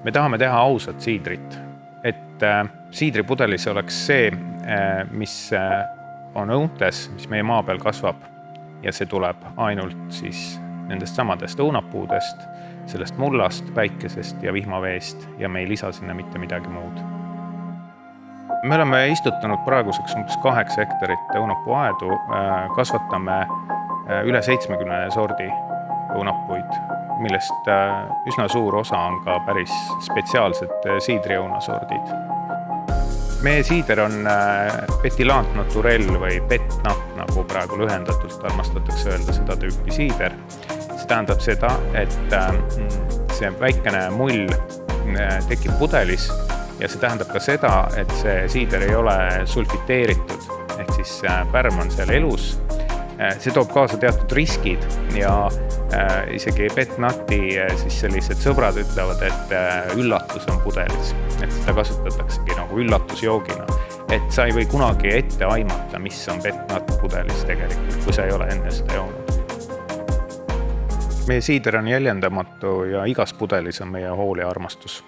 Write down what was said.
Me tahame teha ausat siidrit, et siidripudelis oleks see, mis on õuntes, mis meie maa peal kasvab ja see tuleb ainult siis nendest samadest õunapuudest, sellest mullast, päikesest ja vihmaveest ja me ei lisa sinna mitte midagi muud. Me oleme istutanud praeguseks umbes 8 hektarit õunapuuaedu, kasvatame üle 70 sordi õunapuid, millest üsna suur osa on ka päris spetsiaalsed siidriõunasordid. Meie siider on Petilant Naturel või PetNat, nagu praegu lühendatult armastatakse öelda seda tüüpi siider. See tähendab seda, et see väikene mull tekib pudelis ja see tähendab ka seda, et see siider ei ole sulfiteeritud, ehk siis pärm on seal elus. See toob kaasa teatud riskid ja isegi PetNati siis sellised sõbrad ütlevad, et üllatus on pudelis, et seda kasutataksegi nagu üllatusjoogina, et sa ei või kunagi ette aimata, mis on PetNat pudelis tegelikult, kui sa ei ole enne seda joonud. Meie siider on jäljendamatu ja igas pudelis on meie hool ja armastus.